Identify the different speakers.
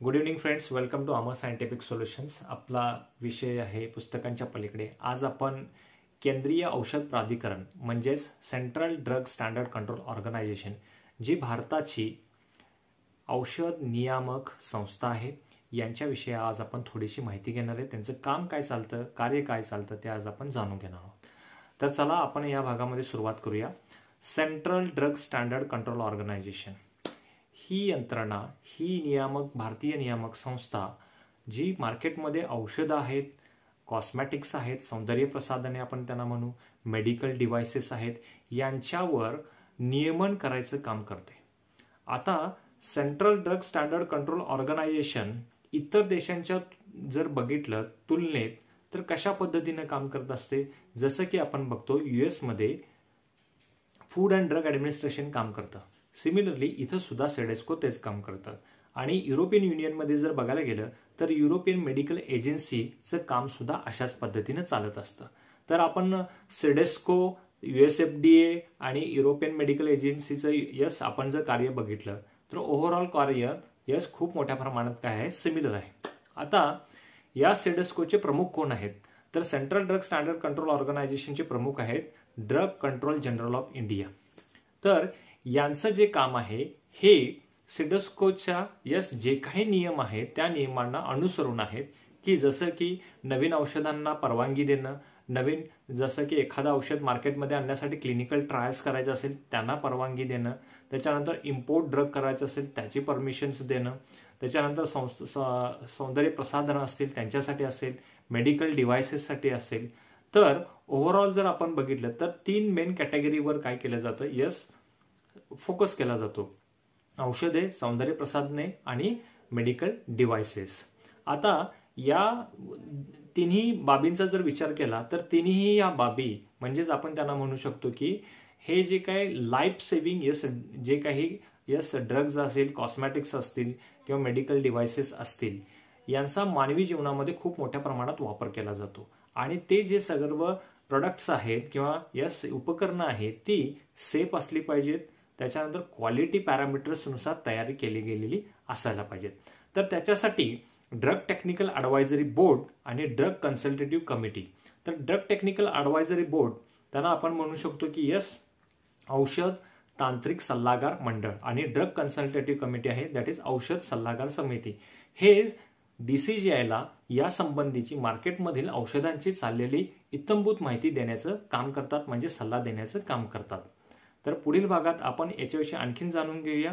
Speaker 1: Good evening friends, welcome to Amar scientific solutions. आपला विषय आहे पुस्तकांच्या पलीकडे. आज आपण केंद्रीय औषध प्राधिकरण म्हणजेच central drug standard control organisation, जी भारताची औषध नियामक संस्था आहे, यांच्याविषयी आज आपण थोडीशी माहिती घेणार आहे. त्यांचं काम काय चालतं, कार्य काय चालतं, ते आज आपण जाणून घेणार आहोत. तर चला आपण या भागामध्ये सुरुवात करूया. Central drug standard control organisation ही यंत्रणा, ही भारतीय नियामक संस्था जी मार्केटमध्ये औषधं आहेत, कॉस्मॅटिक्स आहेत, सौंदर्य प्रसाधने आपण त्यांना म्हणू, मेडिकल डिव्हाइसेस आहेत, यांच्यावर नियमन करायचं काम करते. आता central drug standard control organization इतर देशांच्या जर बघितलं तुलनेत तर कशा पद्धतीने काम करत असते, जसं की आपण बघतो US मध्ये फूड अँड ड्रग ॲडमिनिस्ट्रेशन काम करतं. सिमिलरली इथं सुद्धा सेडेस्को तेच काम करतं. आणि युरोपियन युनियनमध्ये जर बघायला गेलं तर युरोपियन मेडिकल एजन्सीचं काम सुद्धा अशाच पद्धतीने चालत असतं. तर आपण सेडेस्को, USFDA आणि युरोपियन मेडिकल एजन्सीचं आपण जर कार्य बघितलं तर ओव्हरऑल कार्य खूप मोठ्या प्रमाणात काय आहे, सिमिलर आहे. आता या सेडेस्कोचे प्रमुख कोण आहेत, तर सेंट्रल ड्रग स्टँडर्ड कंट्रोल ऑर्गनायझेशनचे प्रमुख आहेत drug control general of India. तर यांचं जे काम आहे हे सेडेस्कोच्या जे काही नियम आहेत त्या नियमांना अनुसरून आहेत, की जसं की नवीन औषधांना परवानगी देणं, नवीन जसं की एखादं औषध मार्केटमध्ये आणण्यासाठी क्लिनिकल ट्रायल्स करायचे असेल त्यांना परवानगी देणं, त्याच्यानंतर इम्पोर्ट ड्रग करायचं असेल त्याची परमिशन्स देणं, त्याच्यानंतर सौंदर्य प्रसाधनं असतील त्यांच्यासाठी असेल, मेडिकल डिव्हाइसेससाठी असेल. तर ओव्हरऑल जर आपण बघितलं तर 3 मेन कॅटेगरीवर काय केलं जातं, फोकस केला जातो: औषधे, सौंदर्य प्रसाधने आणि मेडिकल डिव्हाइसेस. आता या तिन्ही बाबींचा जर विचार केला तर तिन्ही या बाबी म्हणजेच आपण त्यांना म्हणू शकतो की हे जे काही लाईफ सेव्हिंग जे काही ड्रग्ज असेल, कॉस्मॅटिक्स असतील किंवा मेडिकल डिव्हाइसेस असतील, यांचा मानवी जीवनामध्ये खूप मोठ्या प्रमाणात वापर केला जातो. आणि ते जे सर्व प्रोडक्ट्स आहेत किंवा उपकरणं आहेत ती सेफ असली पाहिजेत, त्याच्यानंतर क्वालिटी पॅरामीटर्सनुसार तयारी केली गेलेली असायला पाहिजेत. तर त्याच्यासाठी ड्रग टेक्निकल ॲडवायझरी बोर्ड आणि ड्रग कन्सल्टेटिव्ह कमिटी. तर ड्रग टेक्निकल ॲडवायझरी बोर्ड त्यांना आपण म्हणू शकतो की औषध तांत्रिक सल्लागार मंडळ, आणि ड्रग कन्सल्टेटिव्ह कमिटी आहे दॅट इज औषध सल्लागार समिती. हे DCGIला या संबंधीची मार्केटमधील औषधांची चाललेली इत्थंभूत माहिती देण्याचं काम करतात, म्हणजे सल्ला देण्याचं काम करतात. तर पुढील भागात आपण याच्याविषयी आणखीन जाणून घेऊया.